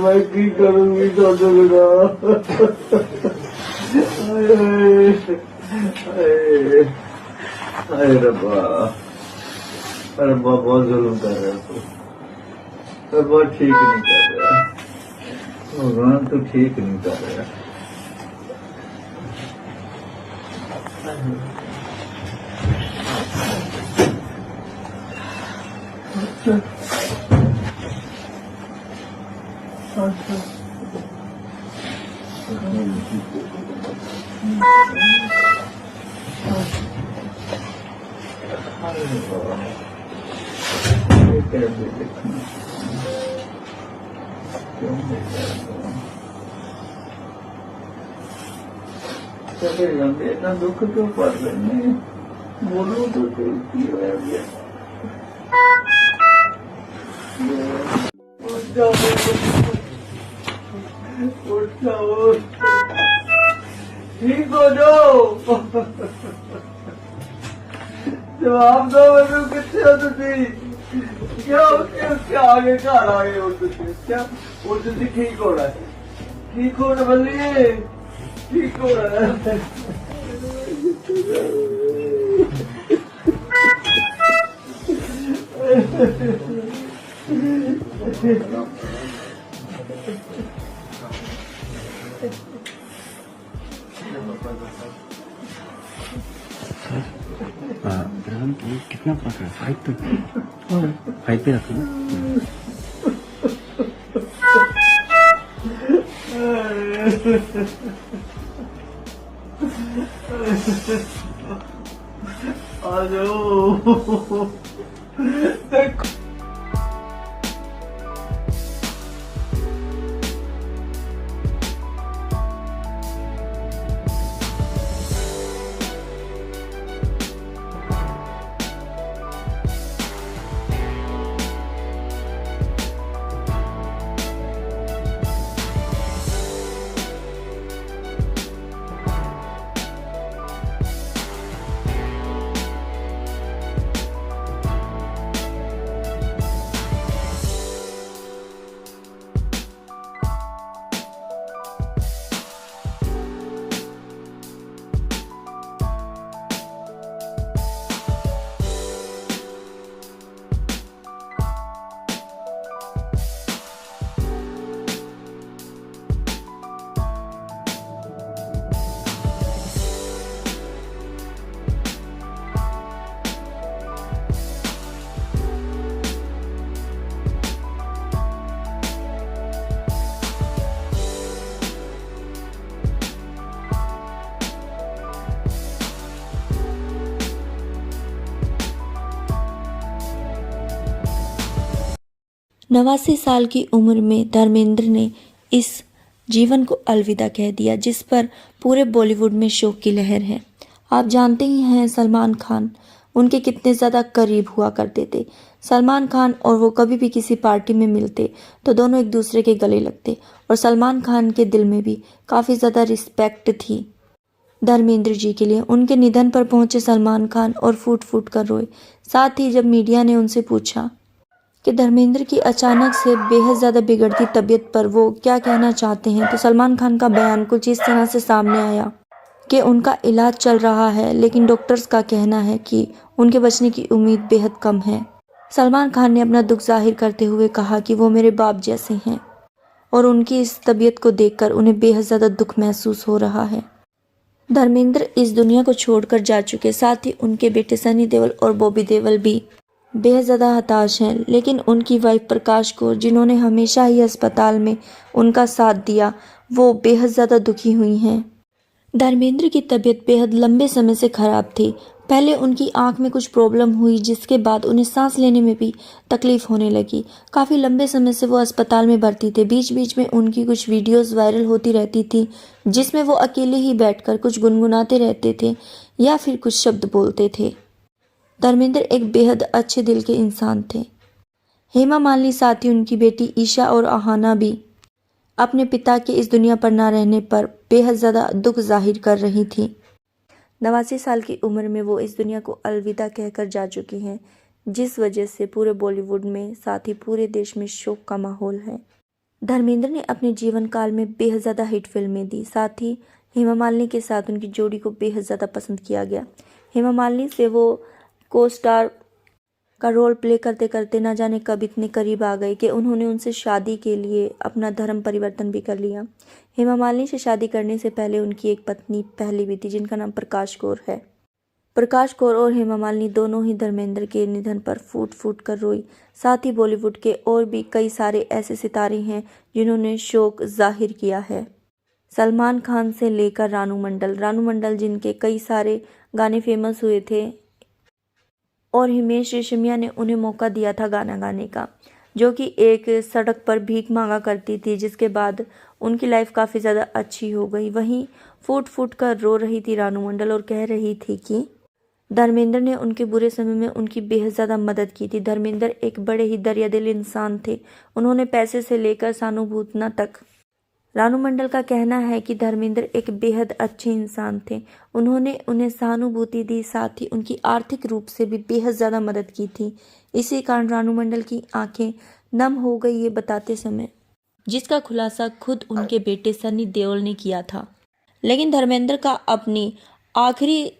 मैं की करूंगी तो बिना अरे रब्बा बहुत जुल्म कर रहा है तू, बहुत ठीक नहीं कर रहा भगवान, तू ठीक नहीं कर रहा। इतना दुख क्यों पड़ रहे हैं? बोलो तो उठ जाओ, उठ जाओ, ठीक हो जाओ। जवाब दो मेरे, कितने हो तुझे? क्या उसके आगे घर आगे हो तुझे? क्या वो तुझे ठीक हो रहा है? ठीक हो रहा बल्ली, ठीक हो रहा है। ग्राम कितना पड़ रहा है? 5 पे रखो ना। आ जाओ देखो, नवासी साल की उम्र में धर्मेंद्र ने इस जीवन को अलविदा कह दिया, जिस पर पूरे बॉलीवुड में शोक की लहर है। आप जानते ही हैं सलमान खान उनके कितने ज़्यादा करीब हुआ करते थे। सलमान खान और वो कभी भी किसी पार्टी में मिलते तो दोनों एक दूसरे के गले लगते, और सलमान खान के दिल में भी काफ़ी ज़्यादा रिस्पेक्ट थी धर्मेंद्र जी के लिए। उनके निधन पर पहुंचे सलमान खान और फूट फूट कर रोए। साथ ही जब मीडिया ने उनसे पूछा कि धर्मेंद्र की अचानक से बेहद ज़्यादा बिगड़ती तबीयत पर वो क्या कहना चाहते हैं, तो सलमान खान का बयान कुछ इस तरह से सामने आया कि उनका इलाज चल रहा है, लेकिन डॉक्टर्स का कहना है कि उनके बचने की उम्मीद बेहद कम है। सलमान खान ने अपना दुख जाहिर करते हुए कहा कि वो मेरे बाप जैसे हैं और उनकी इस तबीयत को देखकर उन्हें बेहद ज़्यादा दुख महसूस हो रहा है। धर्मेंद्र इस दुनिया को छोड़कर जा चुके, साथ ही उनके बेटे सनी देओल और बॉबी देओल भी बेहद ज़्यादा हताश हैं, लेकिन उनकी वाइफ प्रकाश कौर, जिन्होंने हमेशा ही अस्पताल में उनका साथ दिया, वो बेहद ज़्यादा दुखी हुई हैं। धर्मेंद्र की तबीयत बेहद लंबे समय से ख़राब थी। पहले उनकी आंख में कुछ प्रॉब्लम हुई, जिसके बाद उन्हें सांस लेने में भी तकलीफ होने लगी। काफ़ी लंबे समय से वो अस्पताल में भर्ती थे। बीच बीच में उनकी कुछ वीडियोस वायरल होती रहती थी, जिसमें वो अकेले ही बैठकर कुछ गुनगुनाते रहते थे या फिर कुछ शब्द बोलते थे। धर्मेंद्र एक बेहद अच्छे दिल के इंसान थे। हेमा मालिनी, साथ ही उनकी बेटी ईशा और आहाना भी अपने पिता के इस दुनिया पर ना रहने पर बेहद ज़्यादा दुख जाहिर कर रही थी। 89 साल की उम्र में वो इस दुनिया को अलविदा कहकर जा चुकी हैं। जिस वजह से पूरे बॉलीवुड में साथ ही पूरे देश में शोक का माहौल है। धर्मेंद्र ने अपने जीवन काल में बेहद ज़्यादा हिट फिल्में दी, साथ ही हेमा मालिनी के साथ उनकी जोड़ी को बेहद ज़्यादा पसंद किया गया। हेमा मालिनी से वो को स्टार का रोल प्ले करते करते न जाने कब इतने करीब आ गए कि उन्होंने उनसे शादी के लिए अपना धर्म परिवर्तन भी कर लिया। हेमा मालिनी से शादी करने से पहले उनकी एक पत्नी पहले भी थी जिनका नाम प्रकाश कौर है। प्रकाश कौर और हेमा मालिनी दोनों ही धर्मेंद्र के निधन पर फूट फूट कर रोई। साथ ही बॉलीवुड के और भी कई सारे ऐसे सितारे हैं जिन्होंने शोक जाहिर किया है। सलमान खान से लेकर रानू मंडल जिनके कई सारे गाने फेमस हुए थे और हिमेश रेशमिया ने उन्हें मौका दिया था गाना गाने का, जो कि एक सड़क पर भीख मांगा करती थी, जिसके बाद उनकी लाइफ काफ़ी ज़्यादा अच्छी हो गई। वहीं फूट फूट कर रो रही थी रानू मंडल और कह रही थी कि धर्मेंद्र ने उनके बुरे समय में उनकी बेहद ज़्यादा मदद की थी। धर्मेंद्र एक बड़े ही दरियादिल इंसान थे, उन्होंने पैसे से लेकर सहानुभूति तक। रानू मंडल का कहना है कि धर्मेंद्र एक बेहद अच्छे इंसान थे, उन्होंने उन्हें सहानुभूति दी, साथ ही उनकी आर्थिक रूप से भी बेहद ज़्यादा मदद की थी। इसी कारण रानू मंडल की आंखें नम हो गई ये बताते समय, जिसका खुलासा खुद उनके बेटे सनी देओल ने किया था। लेकिन धर्मेंद्र का अपनी आखिरी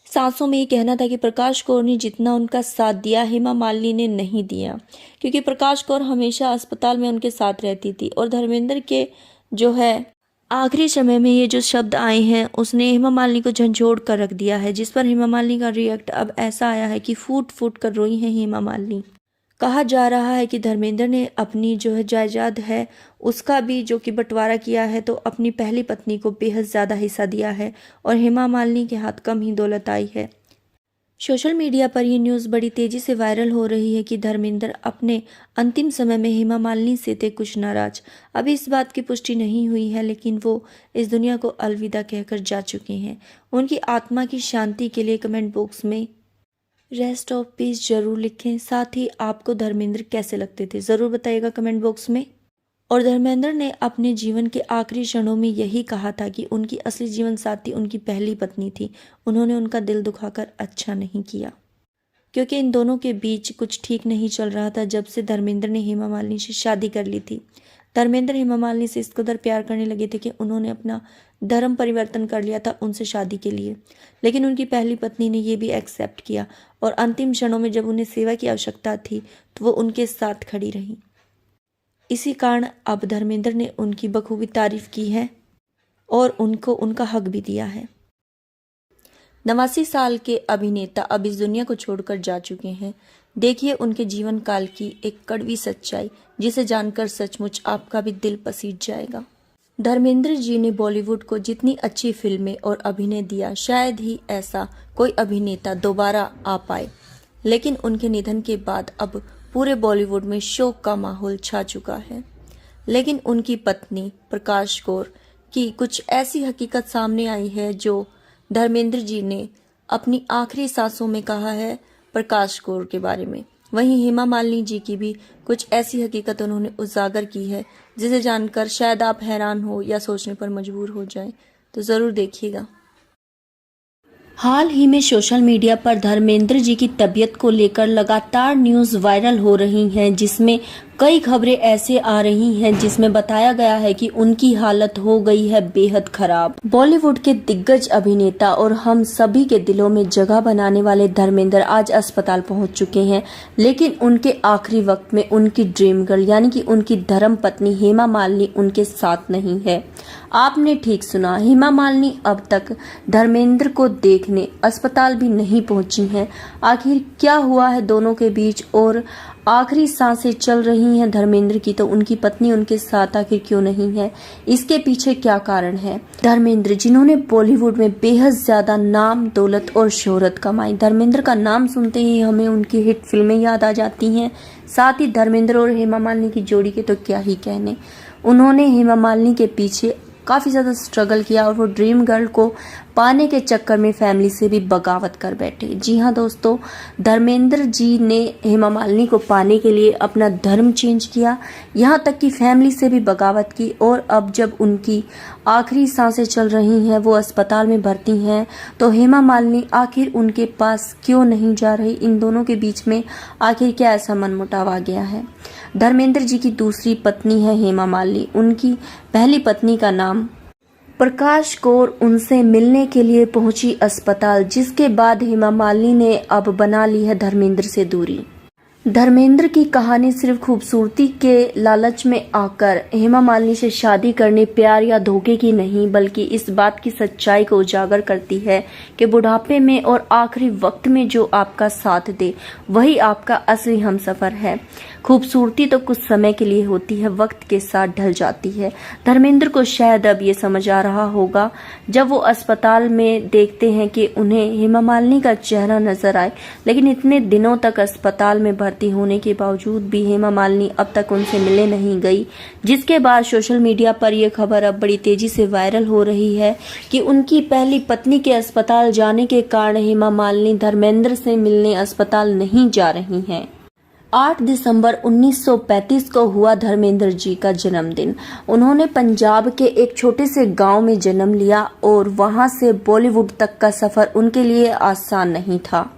सांसों में ये कहना था कि प्रकाश कौर ने जितना उनका साथ दिया हेमा मालिनी ने नहीं दिया, क्योंकि प्रकाश कौर हमेशा अस्पताल में उनके साथ रहती थी और धर्मेंद्र के जो है आखिरी समय में ये जो शब्द आए हैं उसने हेमा मालिनी को झंझोड़ कर रख दिया है, जिस पर हेमा मालिनी का रिएक्ट अब ऐसा आया है कि फूट फूट कर रोई है हेमा मालिनी। कहा जा रहा है कि धर्मेंद्र ने अपनी जो है जायदाद है उसका भी जो कि बंटवारा किया है, तो अपनी पहली पत्नी को बेहद ज़्यादा हिस्सा दिया है और हेमा मालिनी के हाथ कम ही दौलत आई है। सोशल मीडिया पर यह न्यूज़ बड़ी तेज़ी से वायरल हो रही है कि धर्मेंद्र अपने अंतिम समय में हेमा मालिनी से थे कुछ नाराज। अभी इस बात की पुष्टि नहीं हुई है, लेकिन वो इस दुनिया को अलविदा कहकर जा चुके हैं। उनकी आत्मा की शांति के लिए कमेंट बॉक्स में रेस्ट ऑफ पीस जरूर लिखें। साथ ही आपको धर्मेंद्र कैसे लगते थे ज़रूर बताइएगा कमेंट बॉक्स में। और धर्मेंद्र ने अपने जीवन के आखिरी क्षणों में यही कहा था कि उनकी असली जीवन साथी उनकी पहली पत्नी थी। उन्होंने उनका दिल दुखाकर अच्छा नहीं किया, क्योंकि इन दोनों के बीच कुछ ठीक नहीं चल रहा था जब से धर्मेंद्र ने हेमा मालिनी से शादी कर ली थी। धर्मेंद्र हेमा मालिनी से इस कदर प्यार करने लगे थे कि उन्होंने अपना धर्म परिवर्तन कर लिया था उनसे शादी के लिए। लेकिन उनकी पहली पत्नी ने यह भी एक्सेप्ट किया और अंतिम क्षणों में जब उन्हें सेवा की आवश्यकता थी तो वो उनके साथ खड़ी रही। इसी कारण अब धर्मेंद्र ने उनकी बखूबी तारीफ की है और उनको उनका हक भी दिया है। 89 साल के अभिनेता अब इस दुनिया को छोड़कर जा चुके हैं। देखिए उनके जीवन काल की एक कड़वी सच्चाई, जिसे जानकर सचमुच आपका भी दिल पसीज जाएगा। धर्मेंद्र जी ने बॉलीवुड को जितनी अच्छी फिल्में और अभिनय दिया, शायद ही ऐसा कोई अभिनेता दोबारा आ पाए। लेकिन उनके निधन के बाद अब पूरे बॉलीवुड में शोक का माहौल छा चुका है। लेकिन उनकी पत्नी प्रकाश कौर की कुछ ऐसी हकीकत सामने आई है जो धर्मेंद्र जी ने अपनी आखिरी सांसों में कहा है प्रकाश कौर के बारे में। वहीं हेमा मालिनी जी की भी कुछ ऐसी हकीकत उन्होंने उजागर की है जिसे जानकर शायद आप हैरान हो या सोचने पर मजबूर हो जाएं, तो ज़रूर देखिएगा। हाल ही में सोशल मीडिया पर धर्मेंद्र जी की तबीयत को लेकर लगातार न्यूज़ वायरल हो रही हैं, जिसमें कई खबरें ऐसे आ रही हैं जिसमें बताया गया है कि उनकी हालत हो गई है बेहद खराब। बॉलीवुड के दिग्गज अभिनेता और हम सभी के दिलों में जगह बनाने वाले धर्मेंद्र आज अस्पताल पहुंच चुके हैं, लेकिन उनके आखिरी वक्त में उनकी ड्रीम गर्ल यानी कि उनकी धर्म पत्नी हेमा मालिनी उनके साथ नहीं है। आपने ठीक सुना, हेमा मालिनी अब तक धर्मेंद्र को देखने अस्पताल भी नहीं पहुंची हैं। आखिर क्या हुआ है दोनों के बीच और आखिरी सांसें चल रही हैं धर्मेंद्र की, तो उनकी पत्नी उनके साथ आखिर क्यों नहीं है, इसके पीछे क्या कारण है। धर्मेंद्र जिन्होंने बॉलीवुड में बेहद ज्यादा नाम, दौलत और शोहरत कमाई। धर्मेंद्र का नाम सुनते ही हमें उनकी हिट फिल्में याद आ जाती हैं। साथ ही धर्मेंद्र और हेमा मालिनी की जोड़ी के तो क्या ही कहने। उन्होंने हेमा मालिनी के पीछे काफ़ी ज़्यादा स्ट्रगल किया और वो ड्रीम गर्ल को पाने के चक्कर में फैमिली से भी बगावत कर बैठे। जी हाँ दोस्तों, धर्मेंद्र जी ने हेमा मालिनी को पाने के लिए अपना धर्म चेंज किया, यहाँ तक कि फैमिली से भी बगावत की। और अब जब उनकी आखिरी सांसें चल रही हैं, वो अस्पताल में भर्ती हैं, तो हेमा मालिनी आखिर उनके पास क्यों नहीं जा रही? इन दोनों के बीच में आखिर क्या ऐसा मनमुटाव आ गया है? धर्मेंद्र जी की दूसरी पत्नी है हेमा मालिनी। उनकी पहली पत्नी का नाम प्रकाश कौर उनसे मिलने के लिए पहुंची अस्पताल, जिसके बाद हेमा मालिनी ने अब बना ली है धर्मेंद्र से दूरी। धर्मेंद्र की कहानी सिर्फ खूबसूरती के लालच में आकर हेमा मालिनी से शादी करने, प्यार या धोखे की नहीं, बल्कि इस बात की सच्चाई को उजागर करती है कि बुढ़ापे में और आखिरी वक्त में जो आपका साथ दे वही आपका असली हमसफर है। खूबसूरती तो कुछ समय के लिए होती है, वक्त के साथ ढल जाती है। धर्मेंद्र को शायद अब ये समझ आ रहा होगा जब वो अस्पताल में देखते हैं कि उन्हें हेमा मालिनी का चेहरा नजर आए, लेकिन इतने दिनों तक अस्पताल में भर्ती होने के बावजूद भी हेमा मालिनी अब तक उनसे मिलने नहीं गई। जिसके बाद सोशल मीडिया पर यह खबर अब बड़ी तेजी से वायरल हो रही है कि उनकी पहली पत्नी के अस्पताल जाने के कारण हेमा मालिनी धर्मेंद्र से मिलने अस्पताल नहीं जा रही हैं। 8 दिसंबर 1935 को हुआ धर्मेंद्र जी का जन्मदिन। उन्होंने पंजाब के एक छोटे से गांव में जन्म लिया और वहां से बॉलीवुड तक का सफर उनके लिए आसान नहीं था।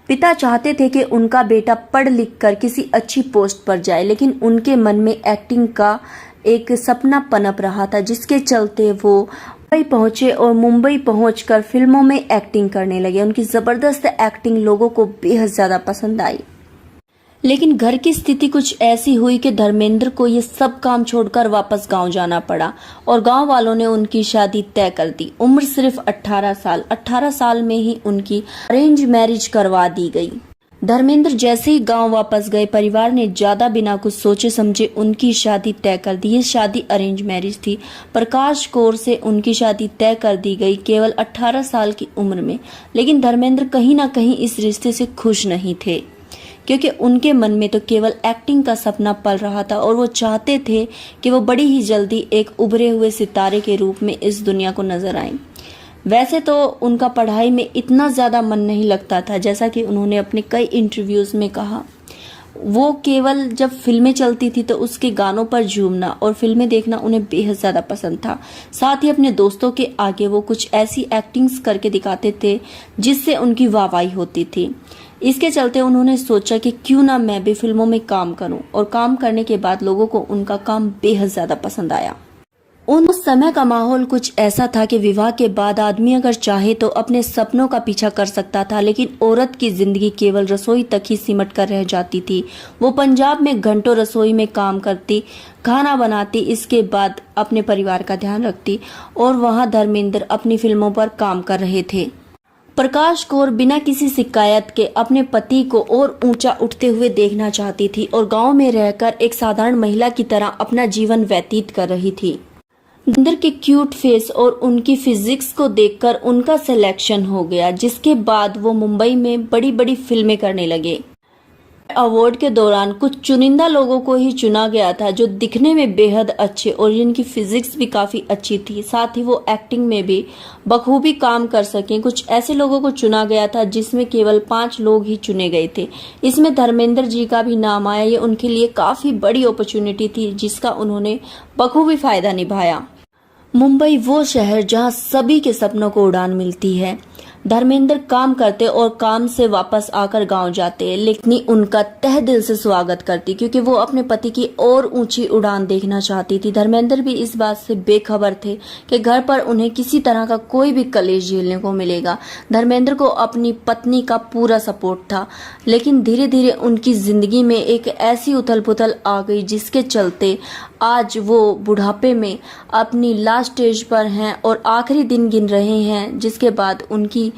पिता चाहते थे कि उनका बेटा पढ़ लिख कर किसी अच्छी पोस्ट पर जाए, लेकिन उनके मन में एक्टिंग का एक सपना पनप रहा था, जिसके चलते वो मुंबई पहुंचे और मुंबई पहुंचकर फिल्मों में एक्टिंग करने लगे। उनकी जबरदस्त एक्टिंग लोगों को बेहद ज्यादा पसंद आई। लेकिन घर की स्थिति कुछ ऐसी हुई कि धर्मेंद्र को ये सब काम छोड़कर वापस गांव जाना पड़ा और गांव वालों ने उनकी शादी तय कर दी। उम्र सिर्फ 18 साल में ही उनकी अरेंज मैरिज करवा दी गई। धर्मेंद्र जैसे ही गांव वापस गए, परिवार ने ज्यादा बिना कुछ सोचे समझे उनकी शादी तय कर दी। ये शादी अरेंज मैरिज थी। प्रकाश कौर से उनकी शादी तय कर दी गई केवल 18 साल की उम्र में। लेकिन धर्मेंद्र कहीं ना कहीं इस रिश्ते से खुश नहीं थे, क्योंकि उनके मन में तो केवल एक्टिंग का सपना पल रहा था और वो चाहते थे कि वो बड़ी ही जल्दी एक उभरे हुए सितारे के रूप में इस दुनिया को नजर आएं। वैसे तो उनका पढ़ाई में इतना ज्यादा मन नहीं लगता था, जैसा कि उन्होंने अपने कई इंटरव्यूज में कहा। वो केवल जब फिल्में चलती थी तो उसके गानों पर झूमना और फिल्में देखना उन्हें बेहद ज्यादा पसंद था। साथ ही अपने दोस्तों के आगे वो कुछ ऐसी एक्टिंग्स करके दिखाते थे जिससे उनकी वाहवाही होती थी। इसके चलते उन्होंने सोचा कि क्यों ना मैं भी फिल्मों में काम करूं, और काम करने के बाद लोगों को उनका काम बेहद ज्यादा पसंद आया। उस समय का माहौल कुछ ऐसा था कि विवाह के बाद आदमी अगर चाहे तो अपने सपनों का पीछा कर सकता था, लेकिन औरत की जिंदगी केवल रसोई तक ही सिमट कर रह जाती थी। वो पंजाब में घंटों रसोई में काम करती, खाना बनाती, इसके बाद अपने परिवार का ध्यान रखती, और वहाँ धर्मेंद्र अपनी फिल्मों पर काम कर रहे थे। प्रकाश कौर बिना किसी शिकायत के अपने पति को और ऊंचा उठते हुए देखना चाहती थी और गांव में रहकर एक साधारण महिला की तरह अपना जीवन व्यतीत कर रही थी। धर्मेंद्र के क्यूट फेस और उनकी फिजिक्स को देखकर उनका सिलेक्शन हो गया, जिसके बाद वो मुंबई में बड़ी बड़ी फिल्में करने लगे। अवार्ड के दौरान कुछ चुनिंदा लोगों को ही चुना गया था जो दिखने में बेहद अच्छे और जिनकी फिजिक्स भी काफी अच्छी थी, साथ ही वो एक्टिंग में भी बखूबी काम कर सकें। कुछ ऐसे लोगों को चुना गया था जिसमें केवल 5 लोग ही चुने गए थे। इसमें धर्मेंद्र जी का भी नाम आया। ये उनके लिए काफी बड़ी अपॉर्चुनिटी थी जिसका उन्होंने बखूबी फायदा निभाया। मुंबई वो शहर जहां सभी के सपनों को उड़ान मिलती है। धर्मेंद्र काम करते और काम से वापस आकर गांव जाते, लेकिन उनका तह दिल से स्वागत करती, क्योंकि वो अपने पति की और ऊंची उड़ान देखना चाहती थी। धर्मेंद्र भी इस बात से बेखबर थे कि घर पर उन्हें किसी तरह का कोई भी कलेश झेलने को मिलेगा। धर्मेंद्र को अपनी पत्नी का पूरा सपोर्ट था, लेकिन धीरे धीरे उनकी जिंदगी में एक ऐसी उथल पुथल आ गई जिसके चलते आज वो बुढ़ापे में अपनी लास्ट स्टेज पर हैं और आखिरी दिन गिन रहे हैं, जिसके बाद उनकी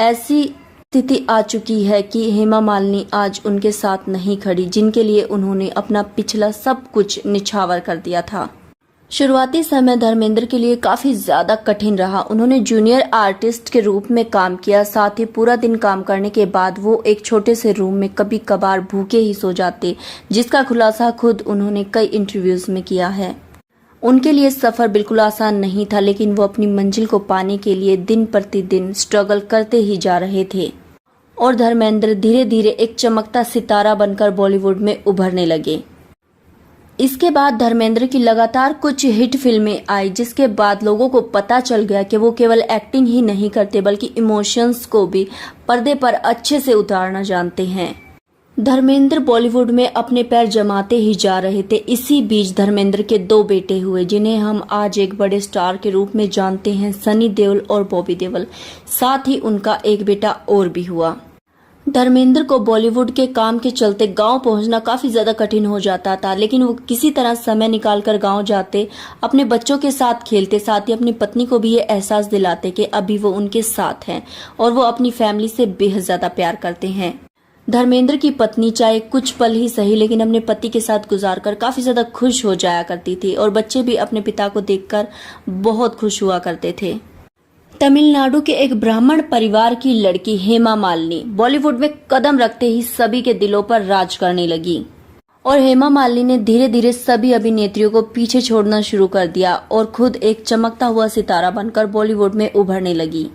ऐसी स्थिति आ चुकी है कि हेमा मालिनी आज उनके साथ नहीं खड़ी, जिनके लिए उन्होंने अपना पिछला सब कुछ निछावर कर दिया था। शुरुआती समय धर्मेंद्र के लिए काफी ज्यादा कठिन रहा। उन्होंने जूनियर आर्टिस्ट के रूप में काम किया, साथ ही पूरा दिन काम करने के बाद वो एक छोटे से रूम में कभी कभार भूखे ही सो जाते, जिसका खुलासा खुद उन्होंने कई इंटरव्यूज में किया है। उनके लिए सफर बिल्कुल आसान नहीं था, लेकिन वो अपनी मंजिल को पाने के लिए दिन प्रतिदिन स्ट्रगल करते ही जा रहे थे और धर्मेंद्र धीरे धीरे एक चमकता सितारा बनकर बॉलीवुड में उभरने लगे। इसके बाद धर्मेंद्र की लगातार कुछ हिट फिल्में आई, जिसके बाद लोगों को पता चल गया कि वो केवल एक्टिंग ही नहीं करते बल्कि इमोशंस को भी पर्दे पर अच्छे से उतारना जानते हैं। धर्मेंद्र बॉलीवुड में अपने पैर जमाते ही जा रहे थे। इसी बीच धर्मेंद्र के 2 बेटे हुए, जिन्हें हम आज एक बड़े स्टार के रूप में जानते हैं, सनी देओल और बॉबी देओल। साथ ही उनका एक बेटा और भी हुआ। धर्मेंद्र को बॉलीवुड के काम के चलते गांव पहुंचना काफी ज्यादा कठिन हो जाता था, लेकिन वो किसी तरह समय निकालकर गांव जाते, अपने बच्चों के साथ खेलते, साथ ही अपनी पत्नी को भी ये एहसास दिलाते कि अभी वो उनके साथ हैं और वो अपनी फैमिली से बेहद ज्यादा प्यार करते हैं। धर्मेंद्र की पत्नी चाहे कुछ पल ही सही, लेकिन अपने पति के साथ गुजारकर काफी ज्यादा खुश हो जाया करती थी और बच्चे भी अपने पिता को देखकर बहुत खुश हुआ करते थे। तमिलनाडु के एक ब्राह्मण परिवार की लड़की हेमा मालिनी बॉलीवुड में कदम रखते ही सभी के दिलों पर राज करने लगी और हेमा मालिनी ने धीरे धीरे सभी अभिनेत्रियों को पीछे छोड़ना शुरू कर दिया और खुद एक चमकता हुआ सितारा बनकर बॉलीवुड में उभरने लगी।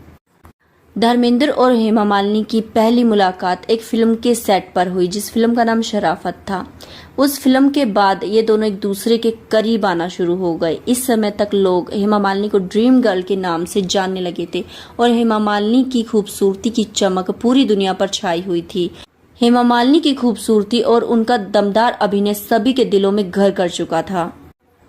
धर्मेंद्र और हेमा मालिनी की पहली मुलाकात एक फिल्म के सेट पर हुई, जिस फिल्म का नाम शराफत था। उस फिल्म के बाद ये दोनों एक दूसरे के करीब आना शुरू हो गए। इस समय तक लोग हेमा मालिनी को ड्रीम गर्ल के नाम से जानने लगे थे और हेमा मालिनी की खूबसूरती की चमक पूरी दुनिया पर छाई हुई थी। हेमा मालिनी की खूबसूरती और उनका दमदार अभिनय सभी के दिलों में घर कर चुका था।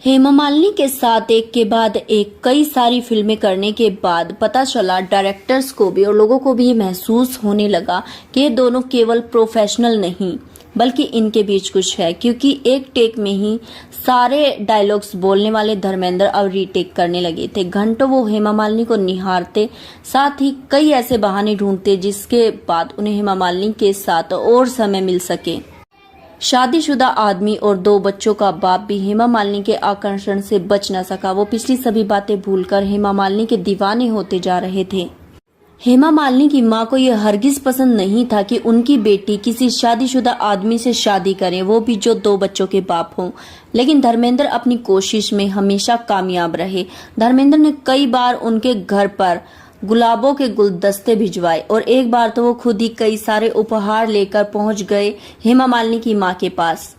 हेमा मालिनी के साथ एक के बाद एक कई सारी फिल्में करने के बाद पता चला डायरेक्टर्स को भी और लोगों को भी ये महसूस होने लगा कि ये दोनों केवल प्रोफेशनल नहीं बल्कि इनके बीच कुछ है, क्योंकि एक टेक में ही सारे डायलॉग्स बोलने वाले धर्मेंद्र अब रीटेक करने लगे थे। घंटों वो हेमा मालिनी को निहारते, साथ ही कई ऐसे बहाने ढूंढते जिसके बाद उन्हें हेमा मालिनी के साथ और समय मिल सके। शादीशुदा आदमी और 2 बच्चों का बाप भी हेमा मालिनी के आकर्षण से बच न सका। वो पिछली सभी बातें भूलकर हेमा मालिनी के दीवाने होते जा रहे थे। हेमा मालिनी की मां को यह हरगिज पसंद नहीं था कि उनकी बेटी किसी शादीशुदा आदमी से शादी करे, वो भी जो 2 बच्चों के बाप हों। लेकिन धर्मेंद्र अपनी कोशिश में हमेशा कामयाब रहे। धर्मेंद्र ने कई बार उनके घर पर गुलाबों के गुलदस्ते भिजवाए और एक बार तो वो खुद ही कई सारे उपहार लेकर पहुंच गए हेमा मालिनी की मां के पास।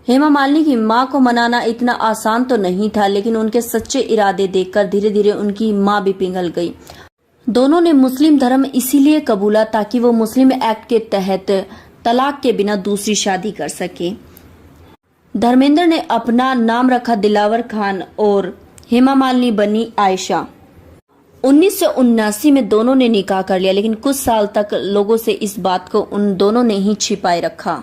हेमा मालिनी की मां को मनाना इतना आसान तो नहीं था, लेकिन उनके सच्चे इरादे देखकर धीरे धीरे उनकी मां भी पिघल गई। दोनों ने मुस्लिम धर्म इसीलिए कबूला ताकि वो मुस्लिम एक्ट के तहत तलाक के बिना दूसरी शादी कर सके। धर्मेंद्र ने अपना नाम रखा दिलावर खान और हेमा मालिनी बनी आयशा। 1979 में दोनों ने निकाह कर लिया, लेकिन कुछ साल तक लोगों से इस बात को उन दोनों ने ही छिपाए रखा।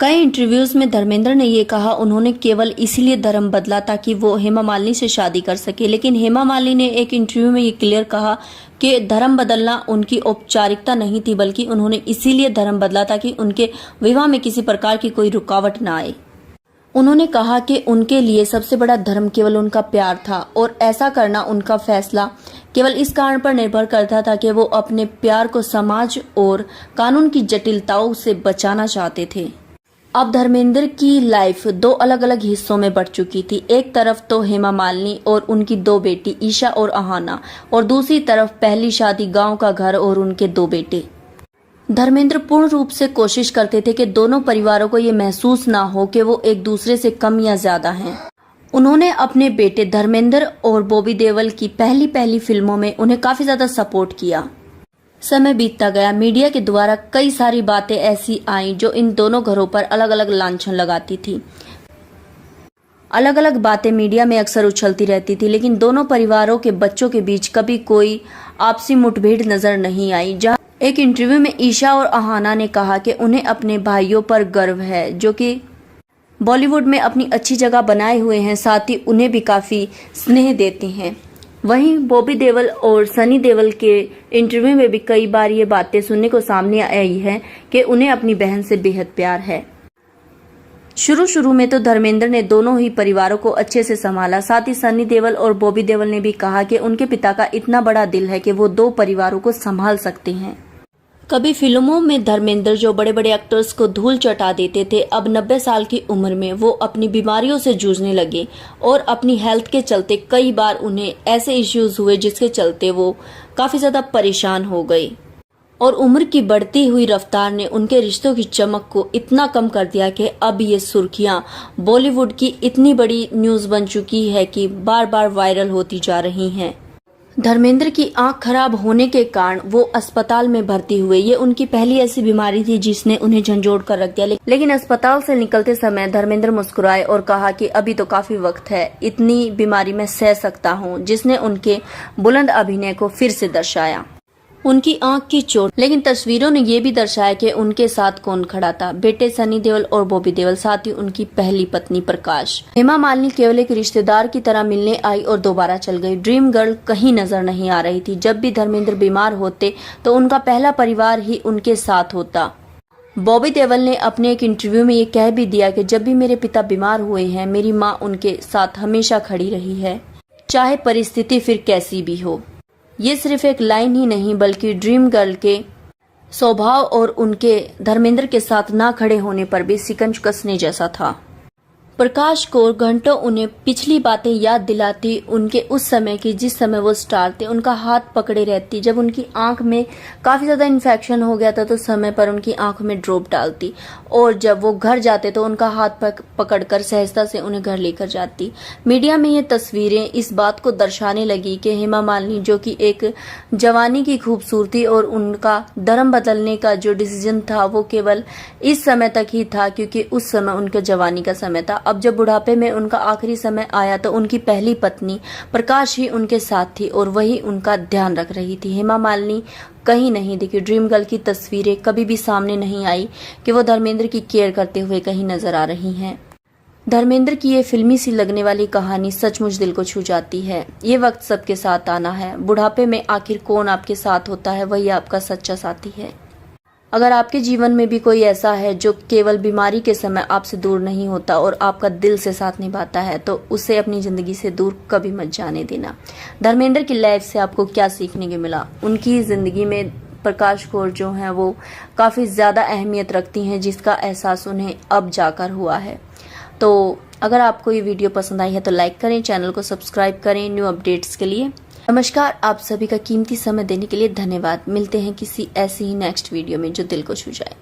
कई इंटरव्यूज में धर्मेंद्र ने ये कहा उन्होंने केवल इसीलिए धर्म बदला ताकि वो हेमा मालिनी से शादी कर सके, लेकिन हेमा मालिनी ने एक इंटरव्यू में ये क्लियर कहा कि धर्म बदलना उनकी औपचारिकता नहीं थी, बल्कि उन्होंने इसीलिए धर्म बदला ताकि उनके विवाह में किसी प्रकार की कोई रुकावट न आए। उन्होंने कहा कि उनके लिए सबसे बड़ा धर्म केवल उनका प्यार था और ऐसा करना उनका फैसला केवल इस कारण पर निर्भर करता था कि वो अपने प्यार को समाज और कानून की जटिलताओं से बचाना चाहते थे। अब धर्मेंद्र की लाइफ 2 अलग अलग हिस्सों में बढ़ चुकी थी। एक तरफ तो हेमा मालिनी और उनकी 2 बेटी ईशा और अहाना, और दूसरी तरफ पहली शादी, गांव का घर और उनके 2 बेटे। धर्मेंद्र पूर्ण रूप से कोशिश करते थे कि दोनों परिवारों को ये महसूस ना हो कि वो एक दूसरे से कम या ज्यादा हैं। उन्होंने अपने बेटे धर्मेंद्र और बॉबी देओल की पहली फिल्मों में उन्हें काफी ज्यादा सपोर्ट किया। समय बीतता गया, मीडिया के द्वारा कई सारी बातें ऐसी आईं जो इन दोनों घरों पर अलग अलग लांछन लगाती थी। अलग अलग बातें मीडिया में अक्सर उछलती रहती थी, लेकिन दोनों परिवारों के बच्चों के बीच कभी कोई आपसी मुठभेड़ नजर नहीं आई। जहां एक इंटरव्यू में ईशा और अहाना ने कहा कि उन्हें अपने भाइयों पर गर्व है जो कि बॉलीवुड में अपनी अच्छी जगह बनाए हुए हैं, साथ ही उन्हें भी काफी स्नेह देते हैं। वहीं बॉबी देओल और सनी देओल के इंटरव्यू में भी कई बार ये बातें सुनने को सामने आई है कि उन्हें अपनी बहन से बेहद प्यार है। शुरू में तो धर्मेंद्र ने दोनों ही परिवारों को अच्छे से संभाला, साथ ही सनी देओल और बॉबी देओल ने भी कहा कि उनके पिता का इतना बड़ा दिल है कि वो 2 परिवारों को संभाल सकते हैं। कभी फिल्मों में धर्मेंद्र जो बड़े बड़े एक्टर्स को धूल चटा देते थे, अब 90 साल की उम्र में वो अपनी बीमारियों से जूझने लगे और अपनी हेल्थ के चलते कई बार उन्हें ऐसे इश्यूज हुए जिसके चलते वो काफी ज्यादा परेशान हो गए और उम्र की बढ़ती हुई रफ्तार ने उनके रिश्तों की चमक को इतना कम कर दिया कि अब ये सुर्खियां बॉलीवुड की इतनी बड़ी न्यूज बन चुकी है कि बार बार वायरल होती जा रही हैं। धर्मेंद्र की आंख खराब होने के कारण वो अस्पताल में भर्ती हुए। ये उनकी पहली ऐसी बीमारी थी जिसने उन्हें झंझोड़ कर रख दिया। लेकिन अस्पताल से निकलते समय धर्मेंद्र मुस्कुराए और कहा कि अभी तो काफी वक्त है, इतनी बीमारी मैं सह सकता हूँ, जिसने उनके बुलंद अभिनय को फिर से दर्शाया। उनकी आंख की चोट, लेकिन तस्वीरों ने ये भी दर्शाया कि उनके साथ कौन खड़ा था। बेटे सनी देओल और बॉबी देओल, साथ ही उनकी पहली पत्नी प्रकाश। हेमा मालिनी केवल एक रिश्तेदार की तरह मिलने आई और दोबारा चल गई। ड्रीम गर्ल कहीं नजर नहीं आ रही थी। जब भी धर्मेंद्र बीमार होते तो उनका पहला परिवार ही उनके साथ होता। बॉबी देओल ने अपने एक इंटरव्यू में ये कह भी दिया कि जब भी मेरे पिता बीमार हुए हैं, मेरी माँ उनके साथ हमेशा खड़ी रही है, चाहे परिस्थिति फिर कैसी भी हो। ये सिर्फ एक लाइन ही नहीं बल्कि ड्रीम गर्ल के स्वभाव और उनके धर्मेंद्र के साथ ना खड़े होने पर भी शिकंज कसने जैसा था। प्रकाश को घंटों उन्हें पिछली बातें याद दिलाती, उनके उस समय की जिस समय वो स्टार थे। उनका हाथ पकड़े रहती। जब उनकी आंख में काफी ज्यादा इन्फेक्शन हो गया था तो समय पर उनकी आंख में ड्रॉप डालती और जब वो घर जाते तो उनका हाथ पकड़कर सहजता से उन्हें घर लेकर जाती। मीडिया में ये तस्वीरें इस बात को दर्शाने लगी कि हेमा मालिनी, जो कि एक जवानी की खूबसूरती और उनका धर्म बदलने का जो डिसीजन था वो केवल इस समय तक ही था, क्योंकि उस समय उनके जवानी का समय था। अब जब बुढ़ापे में उनका आखिरी समय आया तो उनकी पहली पत्नी प्रकाश ही उनके साथ थी और वही उनका ध्यान रख रही थी। हेमा मालिनी कहीं नहीं दिखी। ड्रीम गर्ल की तस्वीरें कभी भी सामने नहीं आई कि वो धर्मेंद्र की केयर करते हुए कहीं नजर आ रही हैं। धर्मेंद्र की ये फिल्मी सी लगने वाली कहानी सचमुच दिल को छू जाती है। ये वक्त सबके साथ आना है। बुढ़ापे में आखिर कौन आपके साथ होता है, वही आपका सच्चा साथी है। अगर आपके जीवन में भी कोई ऐसा है जो केवल बीमारी के समय आपसे दूर नहीं होता और आपका दिल से साथ निभाता है, तो उसे अपनी जिंदगी से दूर कभी मत जाने देना। धर्मेंद्र की लाइफ से आपको क्या सीखने को मिला? उनकी जिंदगी में प्रकाश कौर जो है वो काफी ज्यादा अहमियत रखती हैं, जिसका एहसास उन्हें अब जाकर हुआ है। तो अगर आपको ये वीडियो पसंद आई है तो लाइक करें, चैनल को सब्सक्राइब करें न्यू अपडेट्स के लिए। नमस्कार, आप सभी का कीमती समय देने के लिए धन्यवाद। मिलते हैं किसी ऐसी ही नेक्स्ट वीडियो में जो दिल को छू जाए।